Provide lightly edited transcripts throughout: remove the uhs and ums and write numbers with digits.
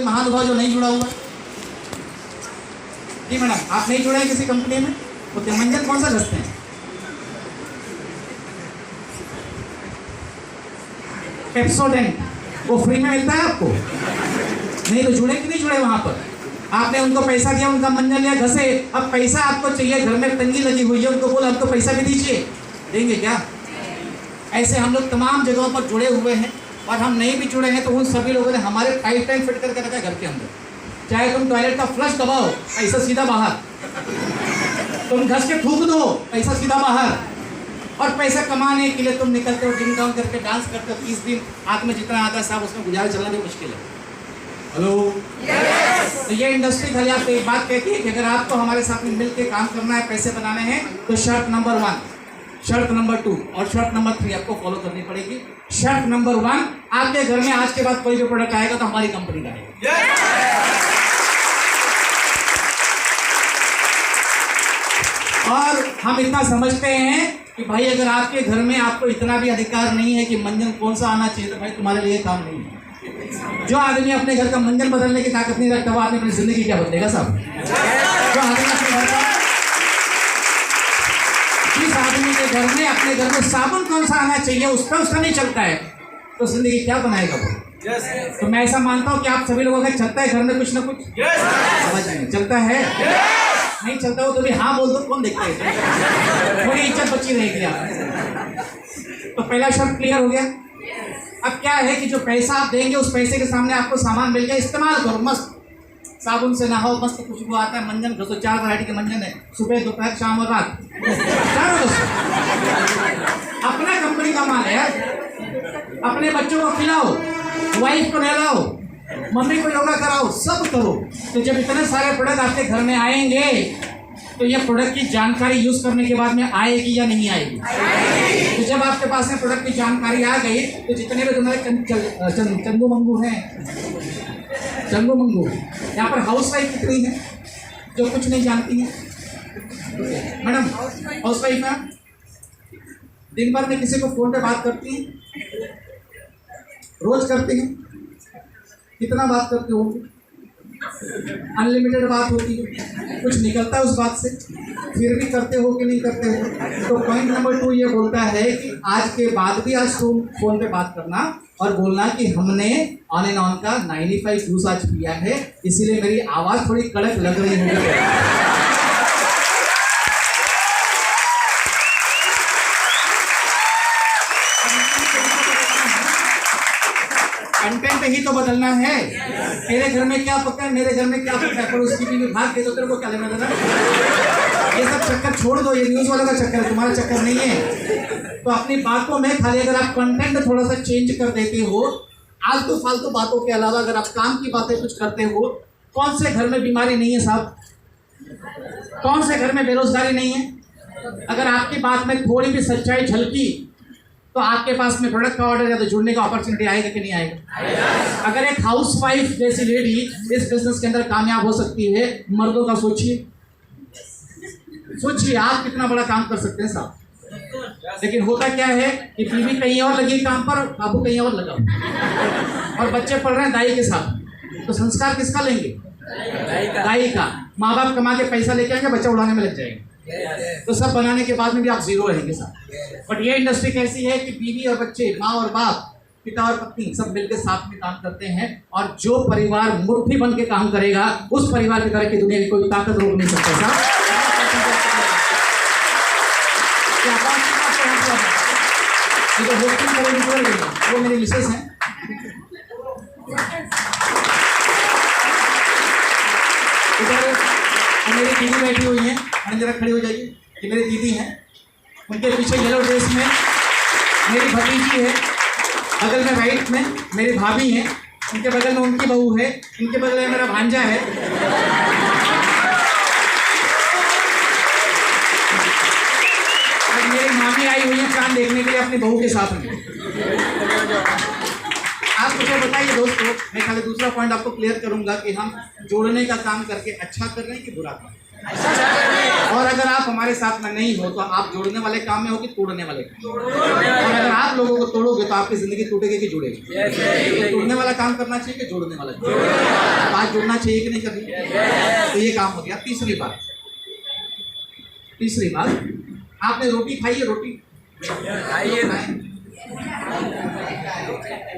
कोई महानुभाव जो नहीं जुड़ा हुआ? जी मैडम, आप नहीं जुड़े हैं किसी कंपनी में? तो मंजन कौन सा घसते हैं? पेप्सोडेंट, वो फ्री में मिलता है आपको? नहीं तो जुड़े कि नहीं जुड़े वहां पर? आपने उनको पैसा दिया, उनका मंजन लिया, घसे, अब पैसा आपको चाहिए, घर में तंगी लगी हुई है, उनको बोला हमको पैसा भी दीजिए, देंगे क्या? ऐसे हम लोग तमाम जगहों पर जुड़े हुए हैं, और हम नहीं भी जुड़े हैं तो उन सभी लोगों ने हमारे पाइप लाइन फिट करके रखा है घर के अंदर। चाहे तुम टॉयलेट का फ्लश दबाओ, पैसा सीधा बाहर, तुम घस के थूक दो, पैसा सीधा बाहर। और पैसा कमाने के लिए तुम निकलते हो, डिंग डॉन्ग करके डांस करते हो, 30 दिन हाथ में जितना आता है साहब उसमें गुजारा चलना भी मुश्किल है। हेलो, तो ये इंडस्ट्री खाली आपको एक बात कहती है कि अगर आपको हमारे साथ में मिलकर काम करना है, पैसे बनाने हैं, तो शर्त नंबर 1, शर्त नंबर 2 और शर्त नंबर 3 आपको फॉलो करनी पड़ेगी। शर्त नंबर 1, आपके घर में आज के बाद कोई भी प्रोडक्ट आएगा तो हमारी कंपनी का आएगा। और हम इतना समझते हैं कि भाई अगर आपके घर में आपको इतना भी अधिकार नहीं है कि मंजन कौन सा आना चाहिए, तो भाई तुम्हारे लिए काम नहीं है। जो आदमी अपने घर का मंजन बदलने की ताकत नहीं रखता, वो आदमी अपनी जिंदगी क्या बदलेगा साहब? जो आदमी अपने घर का, जिस आदमी के घर में अपने घर में साबुन कौन सा आना चाहिए उस पर उसका नहीं चलता है, तो जिंदगी क्या बनाएगा वो? तो मैं ऐसा मानता हूँ कि आप सभी लोगों का चलता है घर में कुछ ना कुछ, समझ आएंगे, चलता है? नहीं चलता हो तो भी हाँ बोल दो, कौन देखता है? थोड़ी इज्जत बची रहेगी आप। तो पहला शब्द क्लियर हो गया। अब क्या है कि जो पैसा आप देंगे उस पैसे के सामने आपको सामान मिल गया, इस्तेमाल करो, मस्त साबुन से नहाओ, मस्त खुशबू आता है, मंजन घसो, 4 वैरायटी के मंजन है, सुबह दोपहर शाम और रात, चारों घसो। अपना कंपनी का माल है, अपने बच्चों को खिलाओ, वाइफ को नहलाओ, मम्मी को योगा कराओ, सब करो। तो जब इतने सारे प्रोडक्ट आपके घर में आएंगे तो ये प्रोडक्ट की जानकारी यूज करने के बाद में आएगी या नहीं आएगी? तो जब आपके पास में प्रोडक्ट की जानकारी आ गई तो जितने भी तुम्हारे चंदू मंगू हैं, चंदू मंगू, यहाँ पर हाउस वाइफ कितनी है जो कुछ नहीं जानती है? मैडम हाउस वाइफ है, दिन भर में किसी को फोन पे बात करती है? रोज करती है? कितना बात करते हो? अनलिमिटेड बात होती है, कुछ निकलता है उस बात से? फिर भी करते हो कि नहीं करते हो? तो पॉइंट नंबर 2 ये बोलता है कि आज के बाद भी आज तुम फोन पे बात करना और बोलना कि हमने ऑन एंड ऑन का 95 जूस आज पिया है, इसीलिए मेरी आवाज थोड़ी कड़क लग रही है। कंटेंट ही तो बदलना है। तेरे घर में क्या पका है, मेरे घर में क्या पका है, पर उसकी भी भाग के तो तेरे को क्या लेना देना? ये सब चक्कर छोड़ दो, ये न्यूज़ वालों का चक्कर है, तुम्हारा चक्कर नहीं है। तो अपनी बातों में खाली अगर आप कंटेंट थोड़ा सा चेंज कर देते हो, आलतू फालतू बातों के अलावा अगर आप काम की बातें कुछ करते हो, कौन से घर में बीमारी नहीं है साहब? कौन से घर में बेरोजगारी नहीं है? अगर आपकी बात में थोड़ी भी सच्चाई झलकी तो आपके पास में प्रोडक्ट का ऑर्डर या तो जुड़ने का अपॉर्चुनिटी आएगा कि नहीं आएगा? अगर एक हाउसवाइफ जैसी लेडी इस बिजनेस के अंदर कामयाब हो सकती है, मर्दों का सोचिए, सोचिए आप कितना बड़ा काम कर सकते हैं साहब। लेकिन होता क्या है कि बीवी कहीं और लगी काम पर, बाबू कहीं और लगा, और बच्चे पढ़ रहे हैं दाई के साथ, तो संस्कार किसका लेंगे? दाई का। माँ बाप कमा के पैसा लेके आएंगे, बच्चा उड़ाने में लग जाएंगे, तो सब बनाने के बाद में भी आप जीरो रहेंगे साहब। बट ये इंडस्ट्री कैसी है कि बीवी और बच्चे, माँ और बाप, पिता और पत्नी सब मिलकर साथ में काम करते हैं, और जो परिवार मुट्ठी बन के काम करेगा उस परिवार की तरह की दुनिया की कोई ताकत रोक नहीं सकता साहब। वो मेरी मिसेस हैं, मेरी दीदी बैठी हुई हैं, जरा खड़ी हो जाइए। ये मेरी दीदी हैं, उनके पीछे येलो ड्रेस में मेरी भतीजी है, बगल में वाइट में मेरी भाभी हैं, उनके बगल में उनकी बहू है, इनके बगल में मेरा भांजा है। और मेरी मामी आई हुई है चांद देखने के लिए अपनी बहू के साथ में। आप मुझे बताइए दोस्तों, मैं खाली दूसरा पॉइंट आपको क्लियर करूंगा कि हम जोड़ने का काम करके अच्छा कर रहे हैं कि बुरा कर रहे हैं? और अगर आप हमारे साथ में नहीं हो तो आप जोड़ने वाले काम में हो कि तोड़ने वाले काम। और अगर आप लोगों को तोड़ोगे तो आपकी जिंदगी टूटेगी कि जुड़ेगी? तो तोड़ने वाला काम करना चाहिए कि जोड़ने वाला? बात जोड़ना चाहिए कि नहीं करनी? तो ये काम हो गया। तीसरी बात, आपने रोटी खाई है? रोटी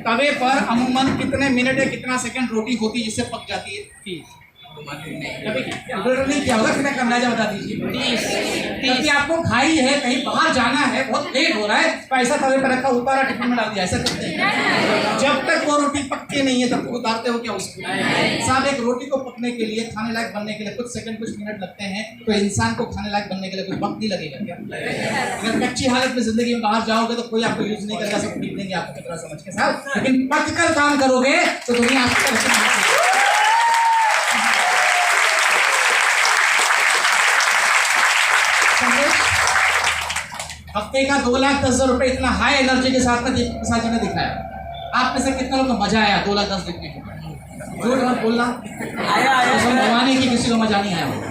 तवे पर अमूमन कितने मिनट या कितना सेकंड रोटी होती है जिससे पक जाती है? 30। नहीं क्या होगा, फिर अंदाजा बता दीजिए। 30। आपको खाई है, कहीं बाहर जाना है, बहुत लेट हो रहा है, पैसा तवे पर रखा, उतारा, टिफिन में डाल दिया, ऐसा करते हैं? जब तक वो रोटी पकती नहीं है तब उतारते हो क्या उसको? साहब, एक रोटी को पकने के लिए, खाने लायक बनने के लिए कुछ सेकंड कुछ मिनट लगते हैं, तो इंसान को खाने लायक बनने के लिए कुछ वक्त नहीं लगेगा क्या? अगर कच्ची हालत में जिंदगी में बाहर जाओगे तो कोई आपको यूज नहीं करेगा, सब पीट देंगे आपको कितना समझ के साथ। लेकिन पककर काम करोगे तो दुनिया आपको हफ्ते का 2,10,000 रुपए इतना हाई एनर्जी के साथ में साथी ने दिखाया। आप में से कितने लोग को मजा आया 2,10,000 देखने को? झूठ मत बोलना, भगवान की किसी को मजा नहीं आया होगा।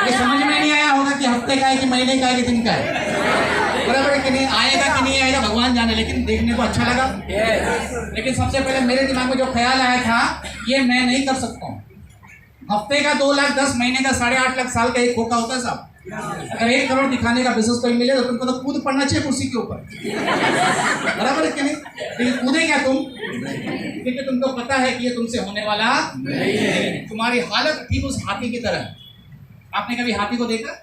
ये समझ में नहीं आया होगा कि हफ्ते का है कि महीने का है कि दिन का है। बराबर है कि नहीं? आएगा कि नहीं आएगा भगवान जाने, लेकिन देखने को अच्छा लगा। लेकिन सबसे पहले मेरे दिमाग में जो ख्याल आया था, ये मैं नहीं कर सकता हूँ। हफ्ते का 2,10,000, महीने का 8.5 लाख, साल का 1 खोखा होता है साहब। अगर 1 करोड़ दिखाने का बिजनेस कोई मिले तो तुमको तो कूद पड़ना चाहिए कुर्सी के ऊपर। बराबर है कि नहीं? लेकिन कूदे क्या तुम? क्योंकि तुमको पता है कि ये तुमसे होने वाला नहीं। तुम्हारी हालत ठीक उस हाथी की तरह। आपने कभी हाथी को देखा?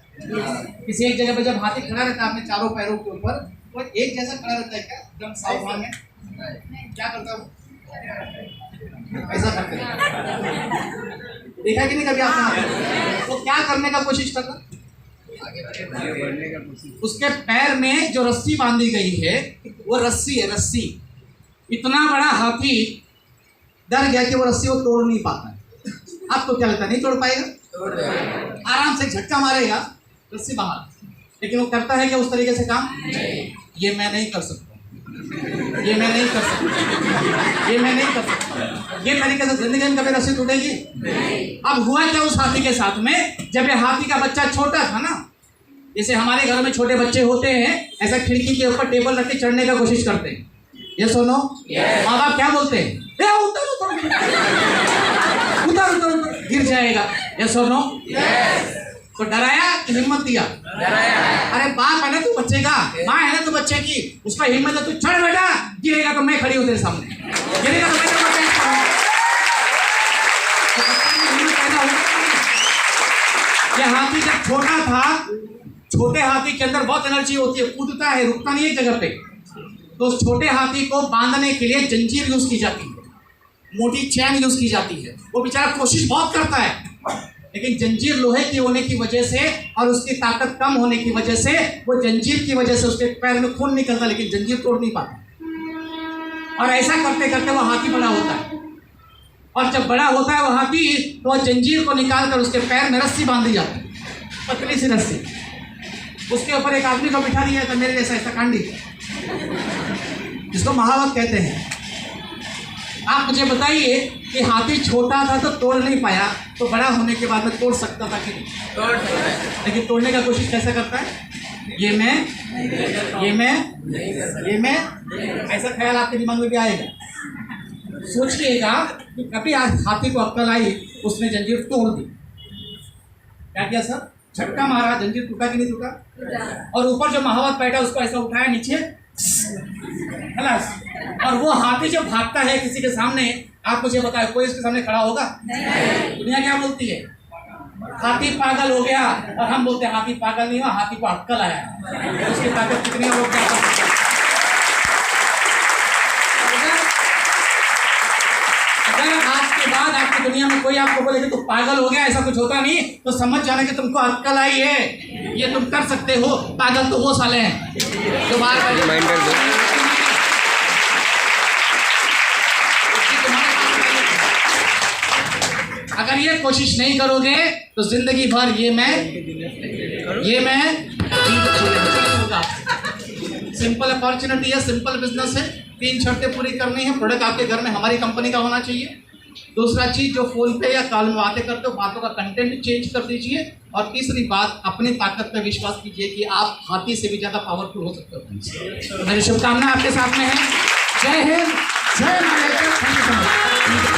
किसी एक जगह पे जब हाथी खड़ा रहता है अपने चारों पैरों के ऊपर, वो एक जैसा खड़ा रहता है क्या? एकदम सावधान है। क्या करता है? ऐसा करते हैं। देखा कि नहीं कभी आपने? वो क्या करने का कोशिश कर रहा? उसके पैर में जो रस्सी बांधी गई है वो रस्सी है, रस्सी। इतना बड़ा हाथी डर गया कि वो रस्सी वो तोड़ नहीं पाता है। आपको क्या लगता है नहीं तोड़ पाएगा? आराम से झटका मारेगा, रस्सी बाहर। लेकिन वो करता है क्या उस तरीके से काम? ये मैं नहीं कर सकता, ये मैं नहीं कर सकता, ये मैं नहीं कर सकता। ये तरीके से जिंदगी में कभी रस्सी टूटेगी? अब हुआ क्या उस हाथी के साथ में? जब ये हाथी का बच्चा छोटा था ना, जैसे हमारे घर में छोटे बच्चे होते हैं, ऐसा खिड़की के ऊपर टेबल रख के चढ़ने का कोशिश करते हैं। ये सुनो, माँ बाप क्या बोलते हैं? उतर उतर उतर उतर, गिर जाएगा। ये सुनो, तो डराया कि हिम्मत दिया? अरे बाप है ना तू बच्चे का, माँ है ना तू बच्चे की, उसका हिम्मत है, तू चढ़ बेटा, गिरेगा तो मैं खड़ी हूँ तेरे सामने, गिरेगा तो मैं ये हाथी जब छोटा था, छोटे हाथी के अंदर बहुत एनर्जी होती है, कूदता है, रुकता नहीं एक जगह पे। तो उस छोटे हाथी को बांधने के लिए जंजीर यूज की जाती है, मोटी चैन यूज की जाती है। वो बेचारा कोशिश बहुत करता है, लेकिन जंजीर लोहे की होने की वजह से और उसकी ताकत कम होने की वजह से, वो जंजीर की वजह से उसके पैर में खून निकलता, लेकिन जंजीर तोड़ नहीं पाता। और ऐसा करते करते वो हाथी बड़ा होता है, और जब बड़ा होता है वो हाथी, तो जंजीर को निकाल कर उसके पैर में रस्सी बांधी जाती है, पतली सी रस्सी। उसके ऊपर एक आदमी को बिठा दिया था, मेरे जैसा ऐसा कांडी, जिसको महावत कहते हैं। आप मुझे बताइए कि हाथी छोटा था तो तोड़ नहीं पाया, तो बड़ा होने के बाद में तोड़ सकता था कि नहीं? लेकिन तोड़ने का कोशिश कैसे करता है? ये मैं, ऐसा ख्याल आपके दिमाग में भी आएगा। सोचिएगा कि कभी आज हाथी को अक्ल आई, उसने जंजीर तोड़ दी। क्या किया सर? झटका मारा, जंजीर टूटा कि नहीं टूटा? और ऊपर जो महावत बैठा उसको ऐसा उठाया नीचे, खलास। और वो हाथी जब भागता है किसी के सामने, आप मुझे बताए कोई इसके सामने खड़ा होगा? दुनिया क्या बोलती है? हाथी पागल हो गया, और हम बोलते हैं हाथी पागल नहीं हुआ, हाथी को अक्ल आया। उसकी ताकत कितनी और क्या कर सकते हैं? अगर आज के बाद आपकी दुनिया में कोई आपको बोले कि तू पागल हो गया, ऐसा कुछ होता नहीं, तो समझ जाना कि तुमको अक्ल आई है, ये तुम कर सकते हो। पागल तो वो साले हैं जो बार बार अगर ये कोशिश नहीं करोगे तो जिंदगी भर ये मैं होगा। सिंपल अपॉर्चुनिटी है, सिंपल बिजनेस है, 3 शर्तें पूरी करनी है। प्रोडक्ट आपके घर में हमारी कंपनी का होना चाहिए, दूसरा चीज, जो फोन पे या कॉल में बातें करते हो बातों का कंटेंट चेंज कर दीजिए। और तीसरी बात, अपनी ताकत पर विश्वास कीजिए कि आप हाथी से भी ज्यादा पावरफुल हो सकते हो। मेरी शुभकामनाएं आपके साथ में है। जय हिंद, जय Maleshwar. Thank you so much.